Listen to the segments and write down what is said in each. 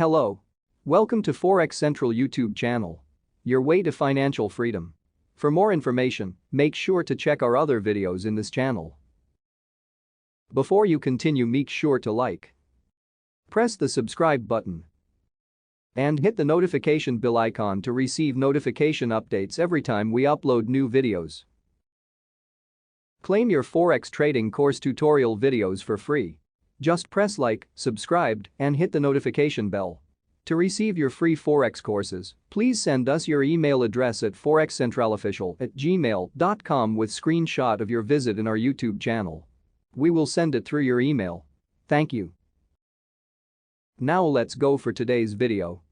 Hello. Welcome to Forex Central YouTube channel. Your way to financial freedom. For more information, make sure to check our other videos in this channel. Before you continue, make sure to like, press the subscribe button, and hit the notification bell icon to receive notification updates every time we upload new videos. Claim your Forex trading course tutorial videos for free. Just press like, subscribe, and hit the notification bell. To receive your free Forex courses, please send us your email address at forexcentralofficial@gmail.com with screenshot of your visit in our YouTube channel. We will send it through your email. Thank you. Now let's go for today's video.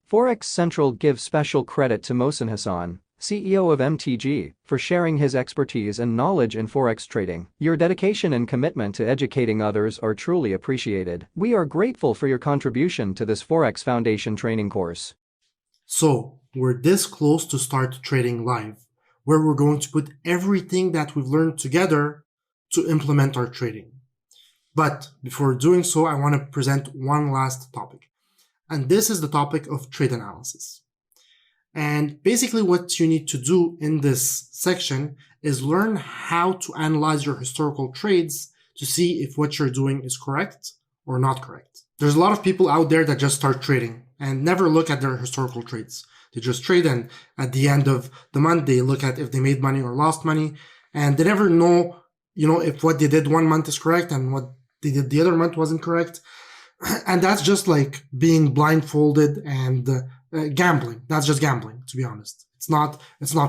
Forex Central gives special credit to Mohsen Hassan, CEO of MTG, for sharing his expertise and knowledge in Forex trading. Your dedication and commitment to educating others are truly appreciated. We are grateful for your contribution to this Forex Foundation training course. So, we're this close to start trading live, where we're going to put everything that we've learned together to implement our trading. But before doing so, I want to present one last topic. And this is the topic of trade analysis. And basically what you need to do in this section is learn how to analyze your historical trades to see if what you're doing is correct or not correct. There's a lot of people out there that just start trading and never look at their historical trades. They just trade, and at the end of the month, they look at if they made money or lost money, and they never know, if what they did one month is correct and what they did the other month wasn't correct. And that's just like being blindfolded and gambling. That's just gambling, to be honest. It's not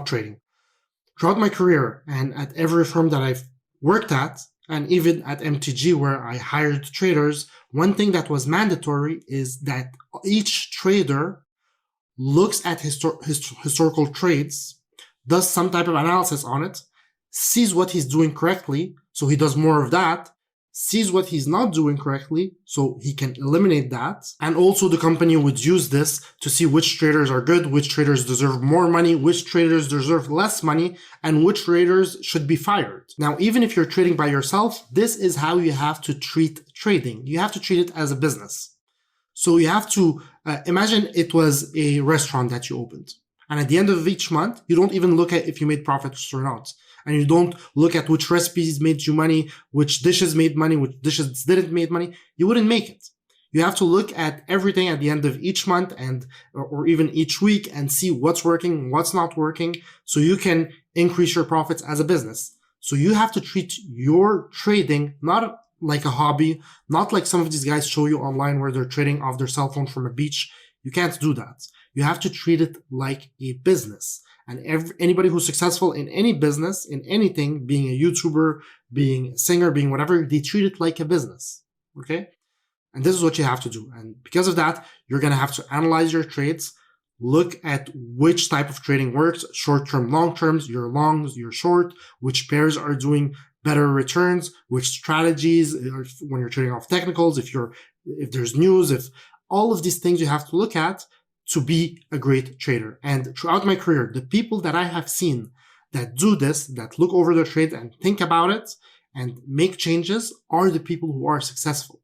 trading. Throughout my career and at every firm that I've worked at, and even at MTG where I hired traders, one thing that was mandatory is that each trader looks at historical trades, does some type of analysis on it, sees what he's doing correctly, so he does more of that, sees what he's not doing correctly, so he can eliminate that. And also the company would use this to see which traders are good, which traders deserve more money, which traders deserve less money, and which traders should be fired. Now, even if you're trading by yourself, this is how you have to treat trading. You have to treat it as a business. So you have to imagine it was a restaurant that you opened. And at the end of each month, you don't even look at if you made profits or not. And you don't look at which recipes made you money, which dishes made money, which dishes didn't make money. You wouldn't make it. You have to look at everything at the end of each month or even each week and see what's working, what's not working, so you can increase your profits as a business. So you have to treat your trading not like a hobby, not like some of these guys show you online where they're trading off their cell phone from a beach. You can't do that. You have to treat it like a business. And anybody who's successful in any business, in anything, being a YouTuber, being a singer, being whatever, they treat it like a business, okay? And this is what you have to do. And because of that, you're going to have to analyze your trades, look at which type of trading works, short-term, long-terms, your longs, your short, which pairs are doing better returns, which strategies, when you're trading off technicals, if there's news, if all of these things you have to look at to be a great trader. And throughout my career, the people that I have seen that do this, that look over their trade and think about it and make changes, are the people who are successful.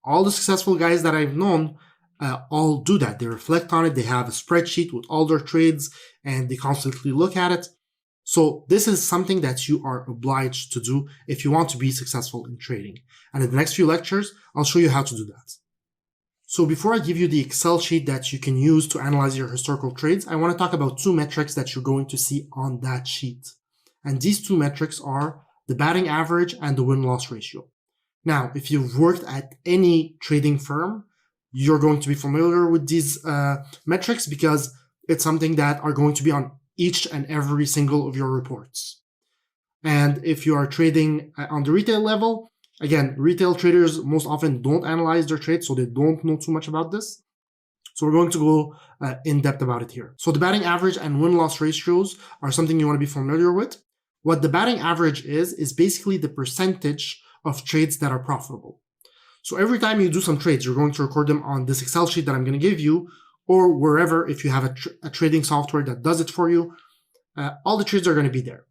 All the successful guys that I've known all do that. They reflect on it. They have a spreadsheet with all their trades and they constantly look at it. So this is something that you are obliged to do if you want to be successful in trading. And in the next few lectures, I'll show you how to do that. So before I give you the Excel sheet that you can use to analyze your historical trades, I want to talk about two metrics that you're going to see on that sheet. And these two metrics are the batting average and the win-loss ratio. Now, if you've worked at any trading firm, you're going to be familiar with these metrics because it's something that are going to be on each and every single of your reports. And if you are trading on the retail level, again, retail traders most often don't analyze their trades, so they don't know too much about this. So we're going to go in depth about it here. So the batting average and win-loss ratios are something you want to be familiar with. What the batting average is basically the percentage of trades that are profitable. So every time you do some trades, you're going to record them on this Excel sheet that I'm going to give you, or wherever, if you have a trading software that does it for you, all the trades are going to be there.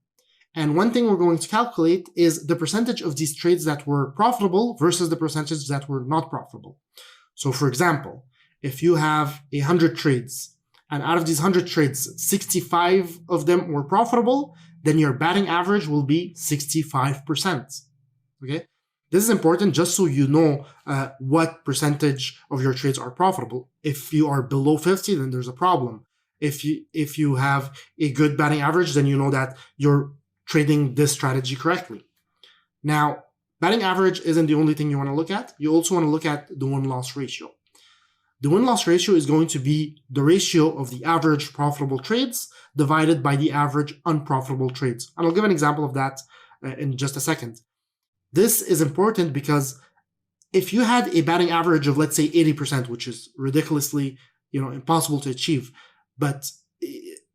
And one thing we're going to calculate is the percentage of these trades that were profitable versus the percentage that were not profitable. So for example, if you have 100 trades, and out of these 100 trades, 65 of them were profitable, then your batting average will be 65%. Okay? This is important just so you know what percentage of your trades are profitable. If you are below 50, then there's a problem. If you have a good batting average, then you know that you're trading this strategy correctly. Now, batting average isn't the only thing you want to look at. You also want to look at the win-loss ratio. The win-loss ratio is going to be the ratio of the average profitable trades divided by the average unprofitable trades. And I'll give an example of that in just a second. This is important because if you had a batting average of, let's say, 80%, which is ridiculously, impossible to achieve, but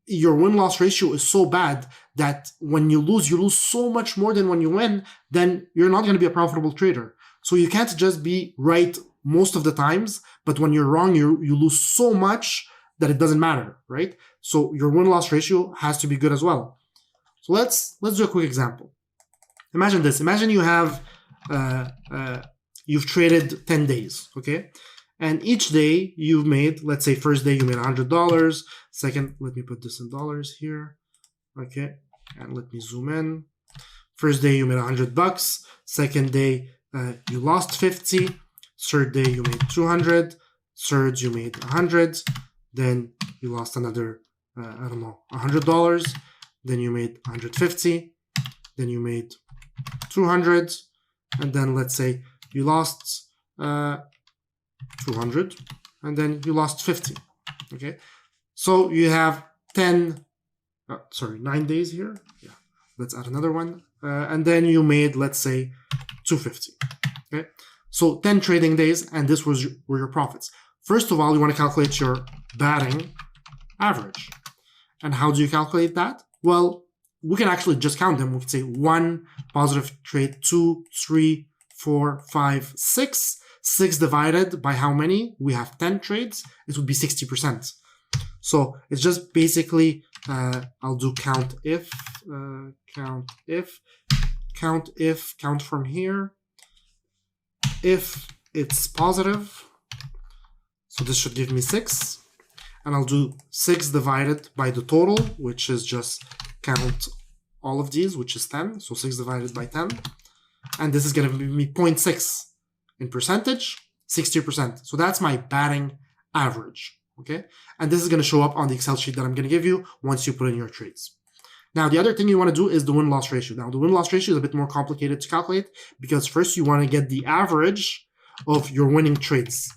your win-loss ratio is so bad that when you lose so much more than when you win, then you're not going to be a profitable trader. So you can't just be right most of the times, but when you're wrong, you lose so much that it doesn't matter, right? So your win-loss ratio has to be good as well. So let's do a quick example. Imagine this. Imagine you have you've traded 10 days, okay? And each day you've made, let's say first day you made $100. Second, let me put this in dollars here, okay? And let me zoom in. First day you made $100. Second day you lost 50. Third day you made 200. Third you made 100. Then you lost another, $100. Then you made 150. Then you made 200. And then let's say you lost 200. And then you lost 50. Okay. So you have 9 days here. Yeah. Let's add another one. And then you made, let's say, 250. Okay. So 10 trading days, and this were your profits. First of all, you want to calculate your batting average. And how do you calculate that? Well, we can actually just count them. We can say 1 positive trade, 2, 3, 4, 5, 6. 6 divided by how many? We have 10 trades. It would be 60%. So it's just basically, I'll do count if, count from here. If it's positive, so this should give me 6. And I'll do 6 divided by the total, which is just count all of these, which is 10. So 6 divided by 10. And this is going to give me 0.6 in percentage, 60%. So that's my batting average. Okay. And this is going to show up on the Excel sheet that I'm going to give you once you put in your trades. Now, the other thing you want to do is the win-loss ratio. Now, the win-loss ratio is a bit more complicated to calculate because first you want to get the average of your winning trades,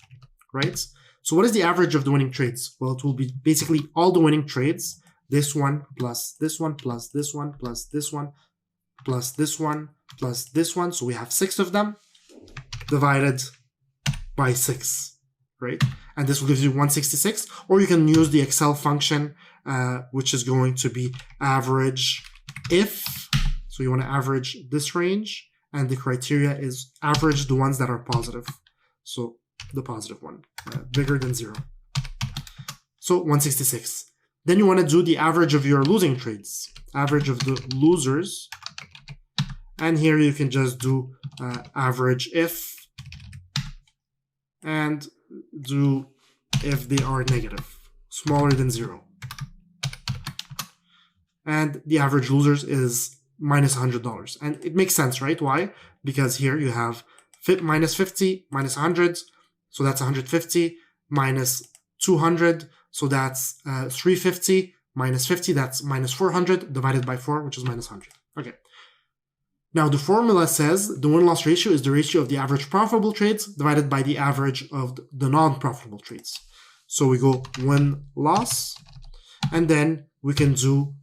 right? So what is the average of the winning trades? Well, it will be basically all the winning trades, this one plus this one plus this one plus this one plus this one plus this one. So we have 6 of them divided by 6, right? And this will give you 166, or you can use the Excel function, which is going to be average if. So you want to average this range, and the criteria is average the ones that are positive. So the positive one, bigger than 0. So 166. Then you want to do the average of your losing trades, average of the losers. And here you can just do average if, and do if they are negative, smaller than 0. And the average losers is minus $100. And it makes sense, right? Why? Because here you have minus 50, minus 100. So that's 150, minus 200. So that's 350, minus 50. That's minus 400 divided by 4, which is minus 100. Okay. Now the formula says the win-loss ratio is the ratio of the average profitable trades divided by the average of the non-profitable trades. So we go win-loss, and then we can do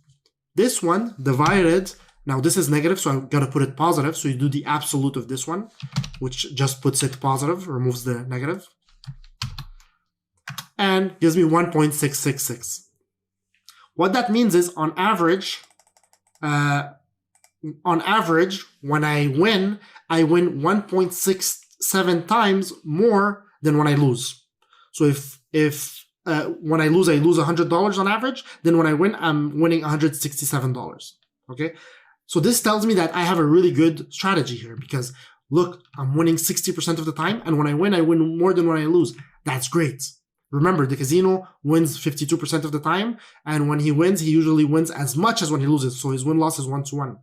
this one divided. Now this is negative, so I've got to put it positive. So you do the absolute of this one, which just puts it positive, removes the negative, and gives me 1.666. What that means is on average, when I win 1.67 times more than when I lose. So if when I lose $100 on average, then when I win, I'm winning $167. Okay. So this tells me that I have a really good strategy here, because look, I'm winning 60% of the time, and when I win more than when I lose. That's great. Remember, the casino wins 52% of the time, and when he wins, he usually wins as much as when he loses, so his win-loss is 1-to-1.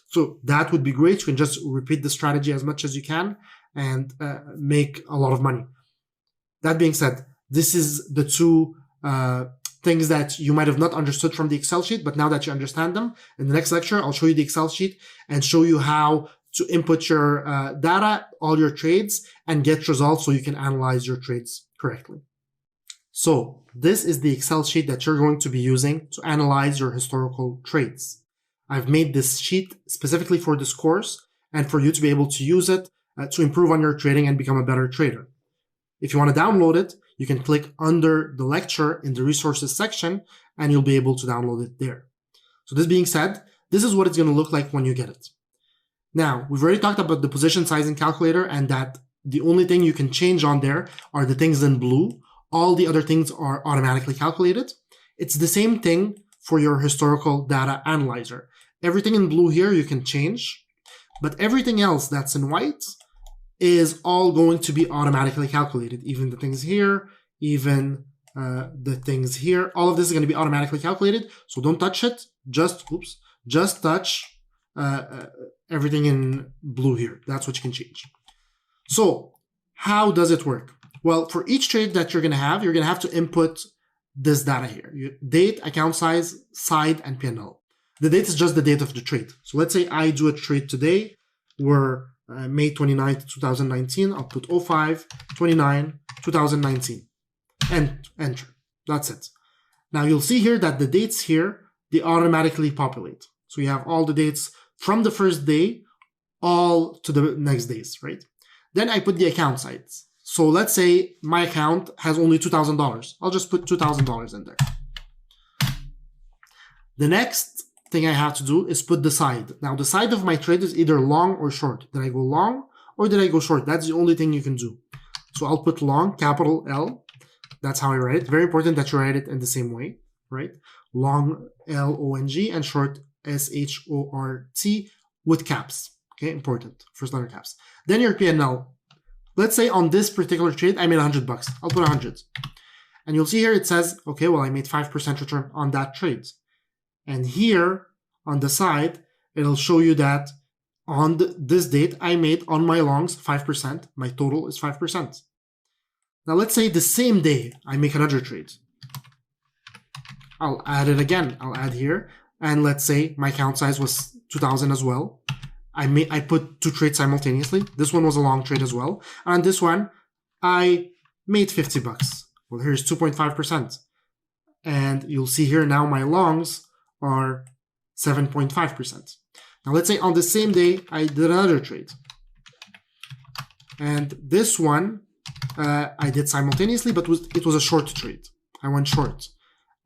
So that would be great. You can just repeat the strategy as much as you can and make a lot of money. That being said, this is the two things that you might have not understood from the Excel sheet, but now that you understand them, in the next lecture, I'll show you the Excel sheet and show you how to input your data, all your trades, and get results so you can analyze your trades correctly. So this is the Excel sheet that you're going to be using to analyze your historical trades. I've made this sheet specifically for this course and for you to be able to use it to improve on your trading and become a better trader. If you want to download it, you can click under the lecture in the resources section and you'll be able to download it there. So this being said, this is what it's going to look like when you get it. Now, we've already talked about the position sizing calculator and that the only thing you can change on there are the things in blue. All the other things are automatically calculated. It's the same thing for your historical data analyzer. Everything in blue here you can change, but everything else that's in white is all going to be automatically calculated. Even the things here, even the things here, all of this is going to be automatically calculated. So don't touch it. Just touch everything in blue here. That's what you can change. So how does it work? Well, for each trade that you're going to have to input this data here. Date, account size, side, and P&L. The date is just the date of the trade. So let's say I do a trade today. We're May 29th, 2019. I'll put 05/29/2019 and enter. That's it. Now you'll see here that the dates here, they automatically populate. So you have all the dates from the first day all to the next days, right? Then I put the account size. So let's say my account has only $2,000. I'll just put $2,000 in there. The next thing I have to do is put the side. Now the side of my trade is either long or short. Did I go long or did I go short? That's the only thing you can do. So I'll put long, capital L. That's how I write it. Very important that you write it in the same way, right? Long, L-O-N-G, and short, S-H-O-R-T with caps. Okay, important. First letter caps. Then your P&L. Let's say on this particular trade, I made $100. I'll put 100. And you'll see here it says, okay, well, I made 5% return on that trade. And here on the side, it'll show you that on this date, I made on my longs 5%. My total is 5%. Now, let's say the same day I make another trade. I'll add it again. I'll add here. And let's say my account size was 2,000 as well. I put two trades simultaneously. This one was a long trade as well. And on this one, I made $50. Well, here's 2.5%. And you'll see here now my longs are 7.5%. Now let's say on the same day, I did another trade. And this one, I did simultaneously, but it was a short trade. I went short.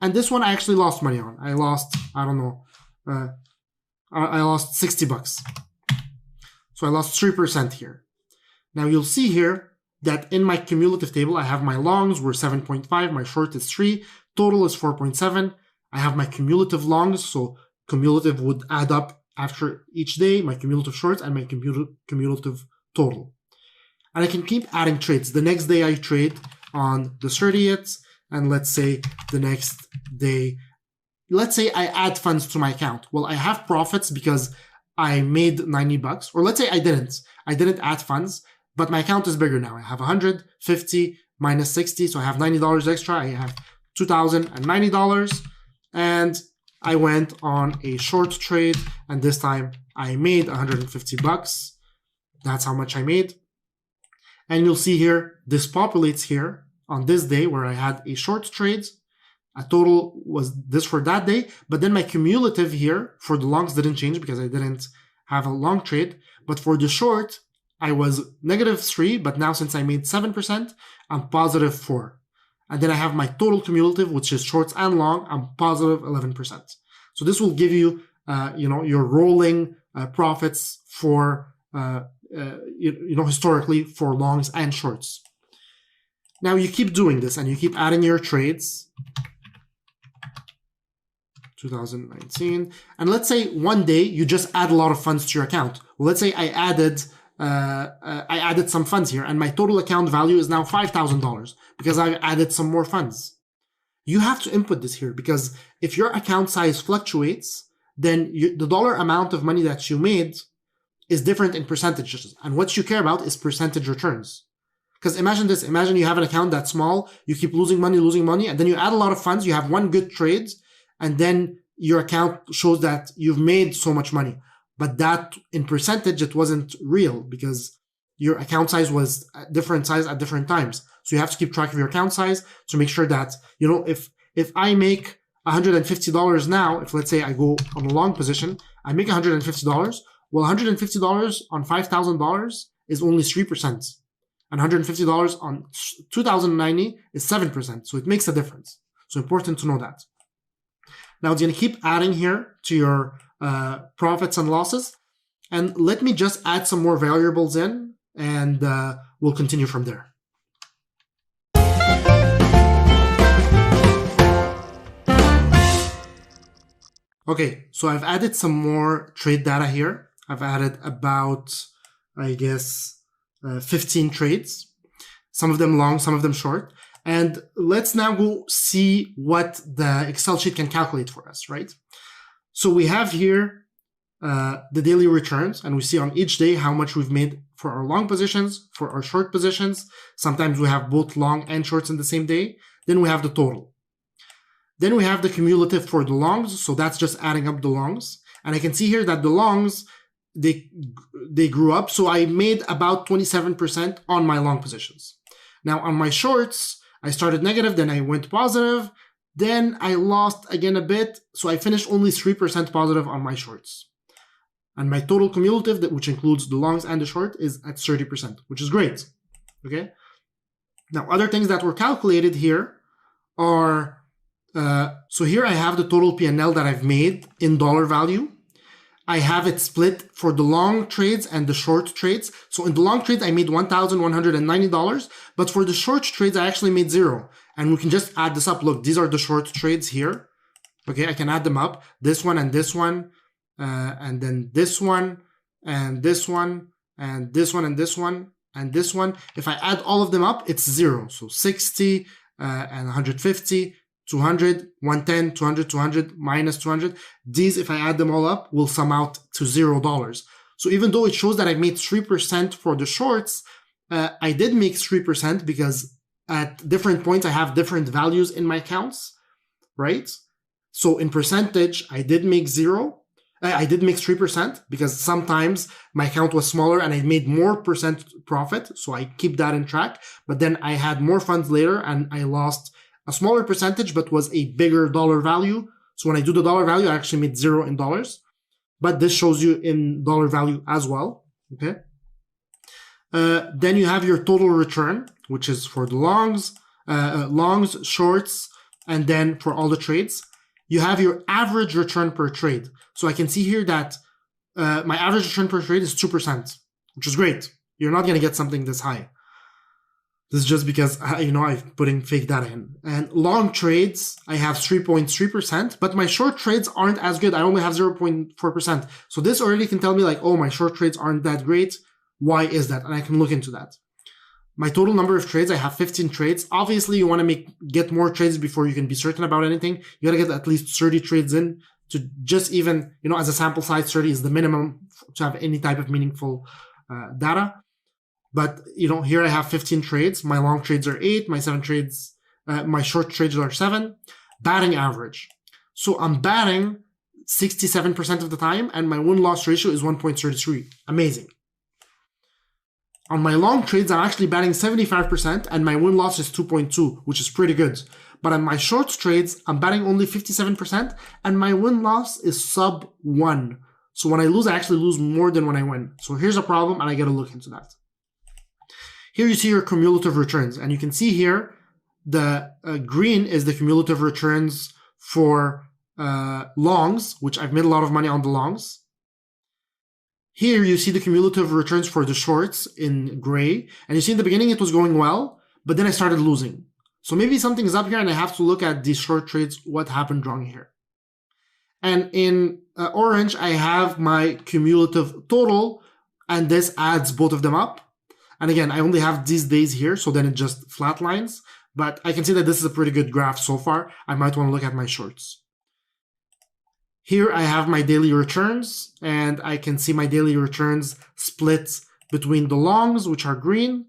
And this one I actually lost money on. I lost, I don't know, I lost $60. So I lost 3% here. Now you'll see here that in my cumulative table, I have my longs were 7.5, my short is 3, total is 4.7. I have my cumulative longs, so cumulative would add up after each day, my cumulative shorts, and my cumulative total. And I can keep adding trades. The next day I trade on the 30th, and let's say the next day, let's say I add funds to my account. Well, I have profits because I made $90, or let's say I didn't add funds, but my account is bigger now. I have 150 minus 60, so I have $90 extra. I have $2,090, and I went on a short trade, and this time I made $150. That's how much I made. And you'll see here, this populates here on this day where I had a short trade. A total was this for that day, but then my cumulative here for the longs didn't change because I didn't have a long trade. But for the short, I was -3, but now since I made 7%, I'm +4. And then I have my total cumulative, which is shorts and long, I'm +11%. So this will give you, your rolling profits for, historically for longs and shorts. Now you keep doing this and you keep adding your trades. 2019. And let's say one day you just add a lot of funds to your account. Well, let's say I added I added some funds here, and my total account value is now $5,000 because I added some more funds. You have to input this here, because if your account size fluctuates, then the dollar amount of money that you made is different in percentages. And what you care about is percentage returns. Because imagine this, imagine you have an account that's small, you keep losing money, and then you add a lot of funds, you have one good trade, and then your account shows that you've made so much money. But that in percentage, it wasn't real because your account size was a different size at different times. So you have to keep track of your account size to make sure that, if I make $150 now, if let's say I go on a long position, I make $150. Well, $150 on $5,000 is only 3%. And $150 on 2,090 is 7%. So it makes a difference. So important to know that. Now it's going to keep adding here to your profits and losses. And let me just add some more variables in, and we'll continue from there. Okay, so I've added some more trade data here. I've added about, 15 trades, some of them long, some of them short. And let's now go see what the Excel sheet can calculate for us, right? So we have here the daily returns, and we see on each day how much we've made for our long positions, for our short positions. Sometimes we have both long and shorts in the same day. Then we have the total. Then we have the cumulative for the longs. So that's just adding up the longs. And I can see here that the longs, they grew up. So I made about 27% on my long positions. Now on my shorts, I started negative, then I went positive, then I lost again a bit. So I finished only 3% positive on my shorts. And my total cumulative, which includes the longs and the short, is at 30%, which is great. Okay. Now other things that were calculated here are, so here I have the total P&L that I've made in dollar value. I have it split for the long trades and the short trades. So in the long trades, I made $1,190, but for the short trades, I actually made $0. And we can just add this up. Look, these are the short trades here. Okay, I can add them up. This one and this one, and then this one, and this one, and this one, and this one, and this one. If I add all of them up, it's 0. So 60 and 150. 200, 110, 200, 200, minus 200. These, if I add them all up, will sum out to $0. So even though it shows that I made 3% for the shorts, I did make 3% because at different points, I have different values in my accounts, right? So in percentage, I did make 0. I did make 3% because sometimes my account was smaller and I made more percent profit. So I keep that in track. But then I had more funds later and I lost a smaller percentage, but was a bigger dollar value. So when I do the dollar value, I actually made 0 in dollars, but this shows you in dollar value as well. Okay. Then you have your total return, which is for the longs, shorts, and then for all the trades, you have your average return per trade. So I can see here that my average return per trade is 2%, which is great. You're not going to get something this high. This is just because, I'm putting fake data in. And long trades, I have 3.3%, but my short trades aren't as good. I only have 0.4%. So this already can tell me like, oh, my short trades aren't that great. Why is that? And I can look into that. My total number of trades, I have 15 trades. Obviously, you want to get more trades before you can be certain about anything. You got to get at least 30 trades in to just even, as a sample size, 30 is the minimum to have any type of meaningful data. But, here I have 15 trades. My long trades are 8. My my short trades are 7. Batting average. So I'm batting 67% of the time, and my win-loss ratio is 1.33. Amazing. On my long trades, I'm actually batting 75%, and my win-loss is 2.2, which is pretty good. But on my short trades, I'm batting only 57%, and my win-loss is sub 1. So when I lose, I actually lose more than when I win. So here's a problem, and I got to look into that. Here you see your cumulative returns, and you can see here the green is the cumulative returns for longs, which I've made a lot of money on the longs. Here you see the cumulative returns for the shorts in gray, and you see in the beginning it was going well, but then I started losing. So maybe something's up here and I have to look at these short trades, what happened wrong here. And in orange, I have my cumulative total and this adds both of them up. And again, I only have these days here, so then it just flatlines. But I can see that this is a pretty good graph so far. I might want to look at my shorts. Here I have my daily returns, and I can see my daily returns split between the longs, which are green,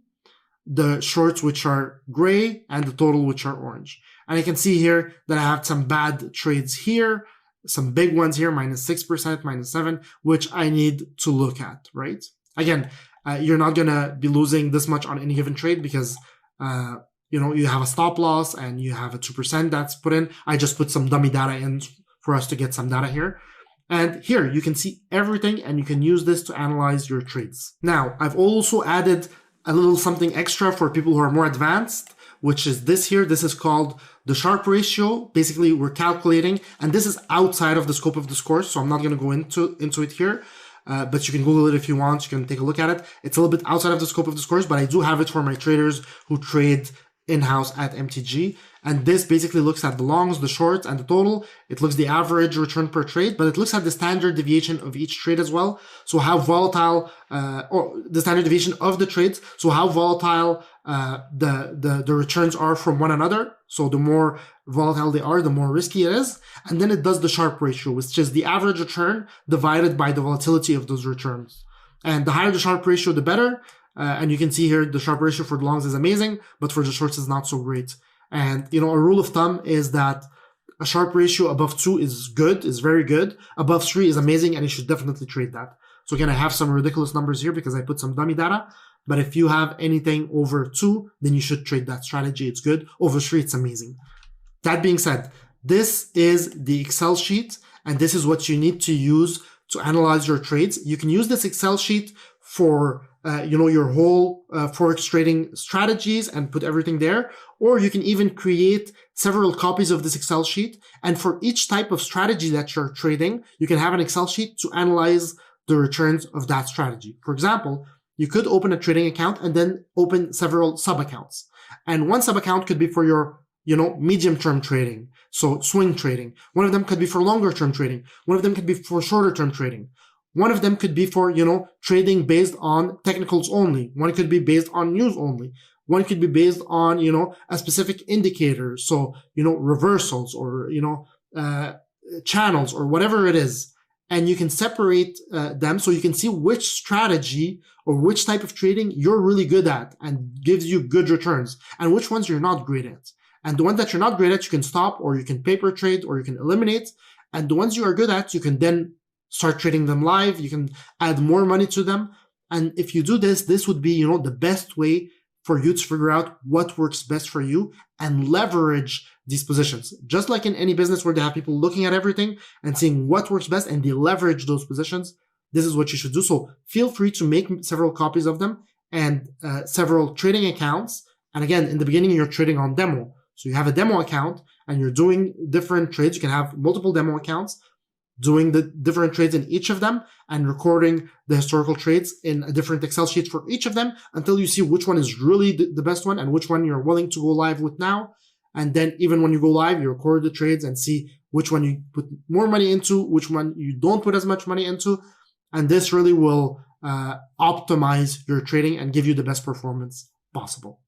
the shorts, which are gray, and the total, which are orange. And I can see here that I have some bad trades here, some big ones here, -6%, -7%, which I need to look at, right? Again, you're not going to be losing this much on any given trade because, you have a stop loss and you have a 2% that's put in. I just put some dummy data in for us to get some data here. And here you can see everything, and you can use this to analyze your trades. Now, I've also added a little something extra for people who are more advanced, which is this here. This is called the Sharpe ratio. Basically, we're calculating, and this is outside of the scope of this course, so I'm not going to go into it here. But you can Google it if you want. You can take a look at it. It's a little bit outside of the scope of this course, but I do have it for my traders who trade in-house at MTG. And this basically looks at the longs, the shorts, and the total. It looks the average return per trade, but it looks at the standard deviation of each trade as well. So how volatile, or the standard deviation of the trades. So how volatile the returns are from one another. So the more volatile they are, the more risky it is. And then it does the Sharpe ratio, which is the average return divided by the volatility of those returns. And the higher the Sharpe ratio, the better. And you can see here the Sharpe ratio for the longs is amazing, but for the shorts is not so great. And, a rule of thumb is that a Sharpe ratio above 2 is good, is very good. Above 3 is amazing, and you should definitely trade that. So again, I have some ridiculous numbers here because I put some dummy data. But if you have anything over 2, then you should trade that strategy. It's good. Over 3, it's amazing. That being said, this is the Excel sheet, and this is what you need to use to analyze your trades. You can use this Excel sheet for your whole Forex trading strategies and put everything there. Or you can even create several copies of this Excel sheet. And for each type of strategy that you're trading, you can have an Excel sheet to analyze the returns of that strategy. For example, you could open a trading account and then open several sub-accounts. And one sub-account could be for your, medium-term trading. So swing trading. One of them could be for longer-term trading. One of them could be for shorter-term trading. One of them could be for, trading based on technicals only. One could be based on news only. One could be based on, a specific indicator. So, reversals or, channels or whatever it is. And you can separate them so you can see which strategy or which type of trading you're really good at and gives you good returns and which ones you're not great at. And the one that you're not great at, you can stop or you can paper trade or you can eliminate. And the ones you are good at, you can then start trading them live. You can add more money to them. And if you do this, this would be, the best way for you to figure out what works best for you and leverage these positions. Just like in any business where they have people looking at everything and seeing what works best and they leverage those positions, this is what you should do. So feel free to make several copies of them and several trading accounts. And again, in the beginning, you're trading on demo. So you have a demo account and you're doing different trades. You can have multiple demo accounts, doing the different trades in each of them and recording the historical trades in a different Excel sheet for each of them until you see which one is really the best one and which one you're willing to go live with now. And then even when you go live, you record the trades and see which one you put more money into, which one you don't put as much money into. And this really will optimize your trading and give you the best performance possible.